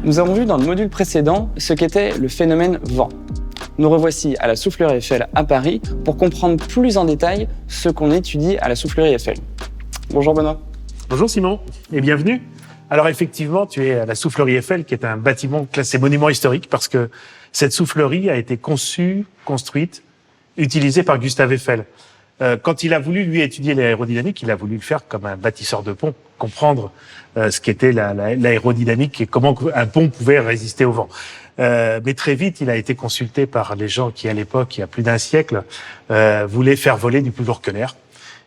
Nous avons vu dans le module précédent ce qu'était le phénomène vent. Nous revoici à la soufflerie Eiffel à Paris pour comprendre plus en détail ce qu'on étudie à la soufflerie Eiffel. Bonjour Benoît. Bonjour Simon et bienvenue. Alors effectivement, tu es à la soufflerie Eiffel qui est un bâtiment classé monument historique parce que cette soufflerie a été conçue, construite, utilisée par Gustave Eiffel. Quand il a voulu, lui, étudier l'aérodynamique, il a voulu le faire comme un bâtisseur de pont, comprendre ce qu'était l'aérodynamique et comment un pont pouvait résister au vent. Mais très vite, il a été consulté par les gens qui, à l'époque, il y a plus d'un siècle, voulaient faire voler du plus lourd que l'air.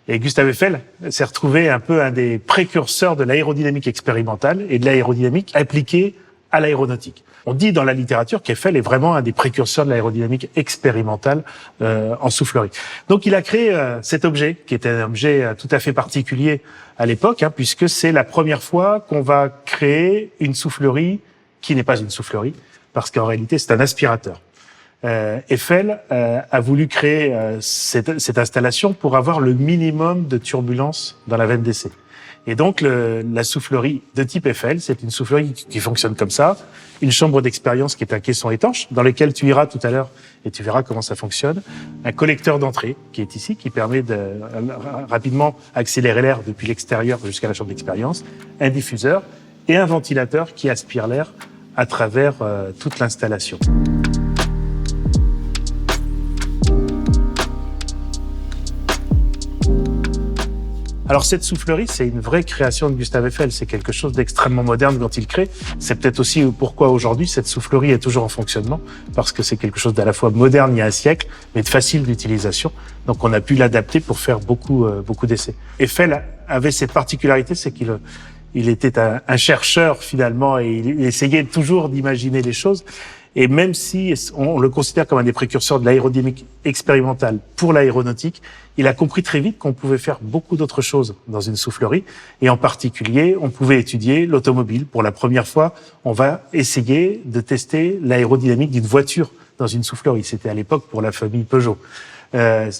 Et Gustave Eiffel s'est retrouvé un peu un des précurseurs de l'aérodynamique expérimentale et de l'aérodynamique appliquée à l'aéronautique. On dit dans la littérature qu'Eiffel est vraiment un des précurseurs de l'aérodynamique expérimentale en soufflerie. Donc il a créé cet objet, qui était un objet tout à fait particulier à l'époque, puisque c'est la première fois qu'on va créer une soufflerie qui n'est pas une soufflerie, parce qu'en réalité c'est un aspirateur. Eiffel a voulu créer cette installation pour avoir le minimum de turbulence dans la veine d'essai. Et donc, la soufflerie de type Eiffel, c'est une soufflerie qui fonctionne comme ça. Une chambre d'expérience qui est un caisson étanche, dans lequel tu iras tout à l'heure et tu verras comment ça fonctionne. Un collecteur d'entrée qui est ici, qui permet de rapidement accélérer l'air depuis l'extérieur jusqu'à la chambre d'expérience. Un diffuseur et un ventilateur qui aspire l'air à travers toute l'installation. Alors cette soufflerie, c'est une vraie création de Gustave Eiffel. C'est quelque chose d'extrêmement moderne quand il crée. C'est peut-être aussi pourquoi aujourd'hui cette soufflerie est toujours en fonctionnement, parce que c'est quelque chose d'à la fois moderne il y a un siècle, mais de facile d'utilisation. Donc on a pu l'adapter pour faire beaucoup d'essais. Eiffel avait cette particularité, c'est qu'il était un chercheur finalement et il essayait toujours d'imaginer les choses. Et même si on le considère comme un des précurseurs de l'aérodynamique expérimentale pour l'aéronautique, il a compris très vite qu'on pouvait faire beaucoup d'autres choses dans une soufflerie. Et en particulier, on pouvait étudier l'automobile. Pour la première fois, on va essayer de tester l'aérodynamique d'une voiture dans une soufflerie. C'était à l'époque pour la famille Peugeot.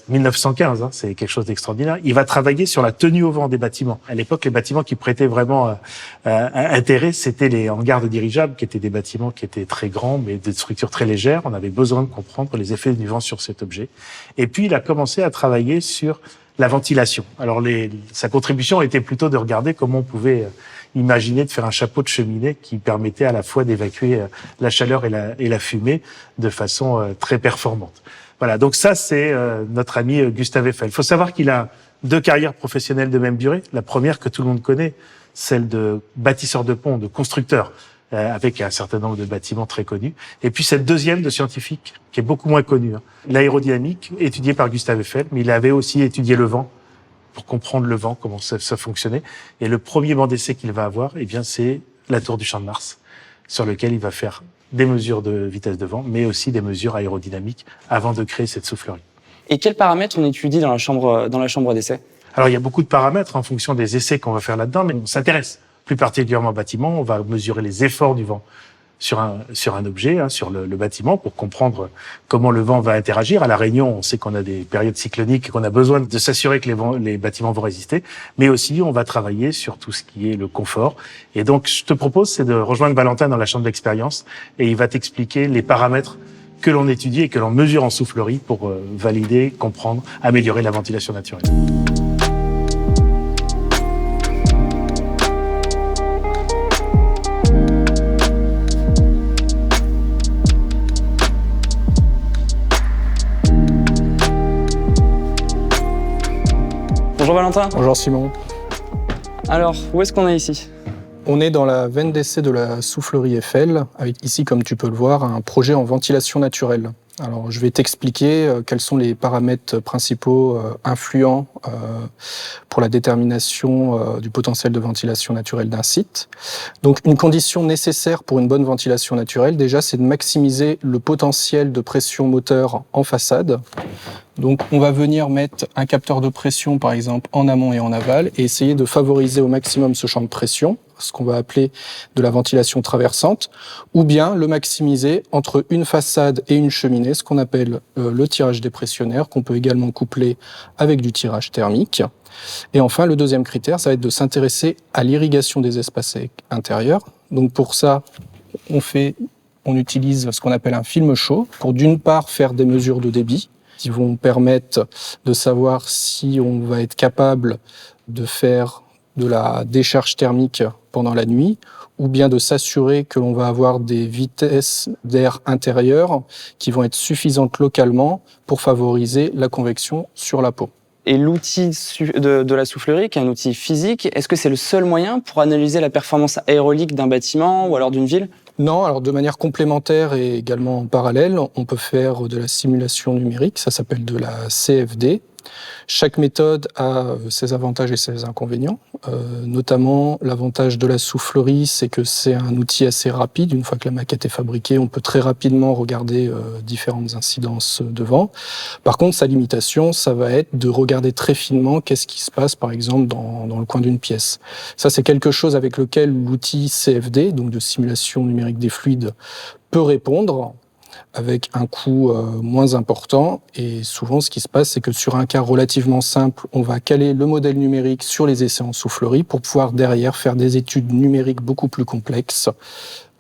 1915, c'est quelque chose d'extraordinaire. Il va travailler sur la tenue au vent des bâtiments. À l'époque, les bâtiments qui prêtaient vraiment intérêt, c'était les hangars de dirigeables, qui étaient des bâtiments qui étaient très grands, mais de structure très légère. On avait besoin de comprendre les effets du vent sur cet objet. Et puis, il a commencé à travailler sur la ventilation. Alors, sa contribution était plutôt de regarder comment on pouvait imaginer de faire un chapeau de cheminée qui permettait à la fois d'évacuer la chaleur et la fumée de façon très performante. Voilà, donc ça, c'est notre ami Gustave Eiffel. Il faut savoir qu'il a 2 carrières professionnelles de même durée. La première que tout le monde connaît, celle de bâtisseur de pont, de constructeur, avec un certain nombre de bâtiments très connus. Et puis cette deuxième de scientifique, qui est beaucoup moins connue. L'aérodynamique, étudiée par Gustave Eiffel, mais il avait aussi étudié le vent, pour comprendre le vent, comment ça fonctionnait. Et le premier banc d'essai qu'il va avoir, eh bien, c'est la tour du Champ de Mars, sur lequel il va faire des mesures de vitesse de vent, mais aussi des mesures aérodynamiques avant de créer cette soufflerie. Et quels paramètres on étudie dans la chambre d'essai ? Alors, il y a beaucoup de paramètres en fonction des essais qu'on va faire là-dedans, mais on s'intéresse plus particulièrement au bâtiment. On va mesurer les efforts du vent sur un objet, sur le bâtiment, pour comprendre comment le vent va interagir. À La Réunion, on sait qu'on a des périodes cycloniques et qu'on a besoin de s'assurer que les bâtiments vont résister. Mais aussi, on va travailler sur tout ce qui est le confort. Et donc, je te propose, c'est de rejoindre Valentin dans la chambre d'expérience et il va t'expliquer les paramètres que l'on étudie et que l'on mesure en soufflerie pour valider, comprendre, améliorer la ventilation naturelle. Bonjour Valentin. Bonjour Simon. Alors, où est-ce qu'on est ici ? On est dans la veine d'essai de la soufflerie Eiffel, avec ici, comme tu peux le voir, un projet en ventilation naturelle. Alors, je vais t'expliquer quels sont les paramètres principaux influents pour la détermination du potentiel de ventilation naturelle d'un site. Donc, une condition nécessaire pour une bonne ventilation naturelle, déjà, c'est de maximiser le potentiel de pression moteur en façade. Donc, on va venir mettre un capteur de pression, par exemple, en amont et en aval, et essayer de favoriser au maximum ce champ de pression, ce qu'on va appeler de la ventilation traversante, ou bien le maximiser entre une façade et une cheminée, ce qu'on appelle le tirage dépressionnaire, qu'on peut également coupler avec du tirage thermique. Et enfin, le deuxième critère, ça va être de s'intéresser à l'irrigation des espaces intérieurs. Donc pour ça, on utilise ce qu'on appelle un film chaud pour d'une part faire des mesures de débit qui vont permettre de savoir si on va être capable de faire de la décharge thermique pendant la nuit ou bien de s'assurer que l'on va avoir des vitesses d'air intérieures qui vont être suffisantes localement pour favoriser la convection sur la peau. Et l'outil de la soufflerie, qui est un outil physique, est-ce que c'est le seul moyen pour analyser la performance aérolique d'un bâtiment ou alors d'une ville ? Non, alors de manière complémentaire et également en parallèle, on peut faire de la simulation numérique, ça s'appelle de la CFD. Chaque méthode a ses avantages et ses inconvénients. Notamment, l'avantage de la soufflerie, c'est que c'est un outil assez rapide. Une fois que la maquette est fabriquée, on peut très rapidement regarder différentes incidences de vent. Par contre, sa limitation, ça va être de regarder très finement qu'est-ce qui se passe, par exemple, dans le coin d'une pièce. Ça, c'est quelque chose avec lequel l'outil CFD, donc de simulation numérique des fluides, peut répondre, avec un coût moins important. Et souvent, ce qui se passe, c'est que sur un cas relativement simple, on va caler le modèle numérique sur les essais en soufflerie pour pouvoir derrière faire des études numériques beaucoup plus complexes,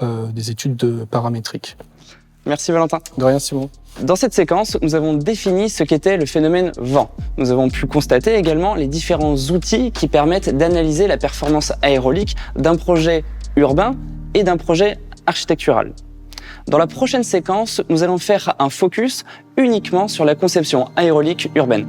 des études paramétriques. Merci Valentin. De rien, Simon. Dans cette séquence, nous avons défini ce qu'était le phénomène vent. Nous avons pu constater également les différents outils qui permettent d'analyser la performance aérolique d'un projet urbain et d'un projet architectural. Dans la prochaine séquence, nous allons faire un focus uniquement sur la conception aérolique urbaine.